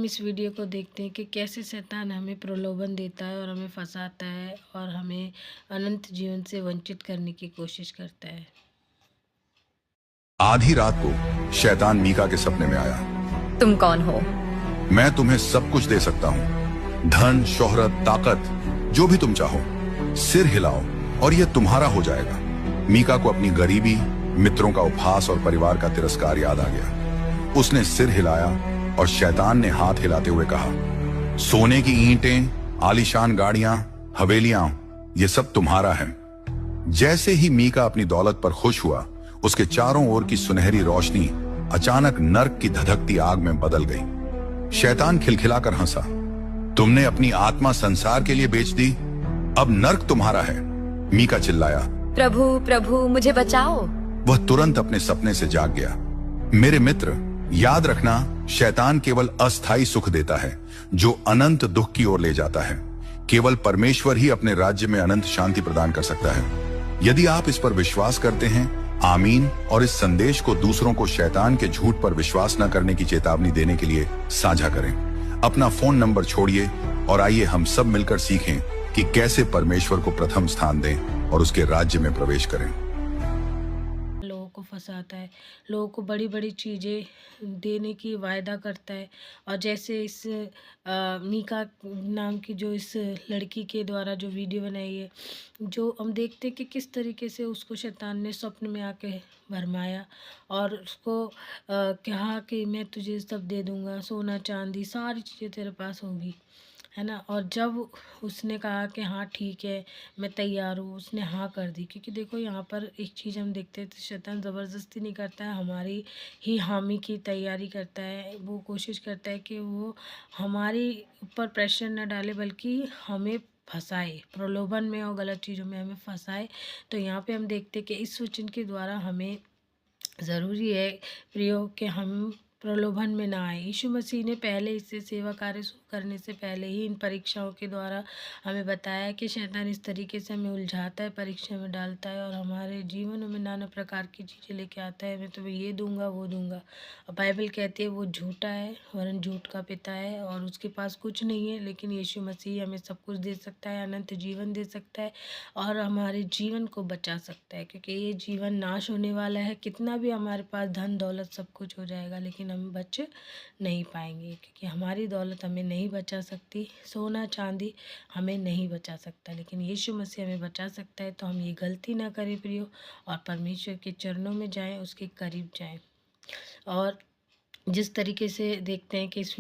इस वीडियो को देखते हैं कि कैसे शैतान हमें प्रलोभन देता है और हमें फंसाता है और हमें अनंत जीवन से वंचित करने की कोशिश करता है। आधी रात को शैतान मीका के सपने में आया। तुम कौन हो? मैं तुम्हें सब कुछ दे सकता हूँ, धन, शोहरत, ताकत, जो भी तुम चाहो। सिर हिलाओ और यह तुम्हारा हो जाएगा। मीका को अपनी गरीबी, मित्रों का उपहास और परिवार का तिरस्कार याद आ गया। उसने सिर हिलाया और शैतान ने हाथ हिलाते हुए कहा, सोने की ईंटें, आलीशान गाड़ियां, हवेलियां, ये सब तुम्हारा है। जैसे ही मीका अपनी दौलत पर खुश हुआ, उसके चारों ओर की सुनहरी रोशनी अचानक नर्क की धधकती आग में बदल गई। शैतान खिलखिलाकर हंसा, तुमने अपनी आत्मा संसार के लिए बेच दी, अब नर्क तुम्हारा है। मीका चिल्लाया, प्रभु प्रभु मुझे बचाओ। वह तुरंत अपने सपने से जाग गया। मेरे मित्र, याद रखना, शैतान केवल अस्थायी सुख देता है जो अनंत दुख की ओर ले जाता है। केवल परमेश्वर ही अपने राज्य में अनंत शांति प्रदान कर सकता है। यदि आप इस पर विश्वास करते हैं, आमीन, और इस संदेश को दूसरों को शैतान के झूठ पर विश्वास न करने की चेतावनी देने के लिए साझा करें। अपना फोन नंबर छोड़िए और आइए हम सब मिलकर सीखें कि कैसे परमेश्वर को प्रथम स्थान दें और उसके राज्य में प्रवेश करें। लोगों को फंसाता है, लोगों को बड़ी बड़ी चीज़ें देने की वायदा करता है। और जैसे इस मीका नाम की जो इस लड़की के द्वारा जो वीडियो बनाई है, जो हम देखते हैं कि किस तरीके से उसको शैतान ने स्वप्न में आके भरमाया और उसको कहा कि मैं तुझे सब दे दूंगा, सोना चांदी सारी चीज़ें तेरे पास होगी, है ना। और जब उसने कहा कि हाँ ठीक है, मैं तैयार हूँ, उसने हाँ कर दी। क्योंकि देखो यहाँ पर एक चीज़ हम देखते हैं, तो शैतान ज़बरदस्ती नहीं करता है, हमारी ही हामी की तैयारी करता है। वो कोशिश करता है कि वो हमारी ऊपर प्रेशर न डाले, बल्कि हमें फंसाए, प्रलोभन में और गलत चीज़ों में हमें फंसाए। तो यहाँ पे हम देखते हैं कि इस वचन के द्वारा हमें ज़रूरी है प्रियो कि हम प्रलोभन में ना आए। यीशु मसीह ने पहले इससे सेवा कार्य शुरू करने से पहले ही इन परीक्षाओं के द्वारा हमें बताया कि शैतान इस तरीके से हमें उलझाता है, परीक्षा में डालता है और हमारे जीवनों में नाना प्रकार की चीज़ें लेके आता है। मैं तुम्हें ये दूंगा, वो दूंगा। और बाइबल कहती है वो झूठा है, वरन झूठ का पिता है और उसके पास कुछ नहीं है। लेकिन यीशु मसीह हमें सब कुछ दे सकता है, अनंत जीवन दे सकता है और हमारे जीवन को बचा सकता है। क्योंकि ये जीवन नाश होने वाला है। कितना भी हमारे पास धन दौलत सब कुछ हो जाएगा, लेकिन हम बच नहीं पाएंगे। क्योंकि हमारी दौलत हमें नहीं बचा सकती, सोना चांदी हमें नहीं बचा सकता, लेकिन यीशु मसीह हमें बचा सकता है। तो हम ये गलती ना करें प्रियो, और परमेश्वर के चरणों में जाएं, उसके करीब जाएं। और जिस तरीके से देखते हैं कि इस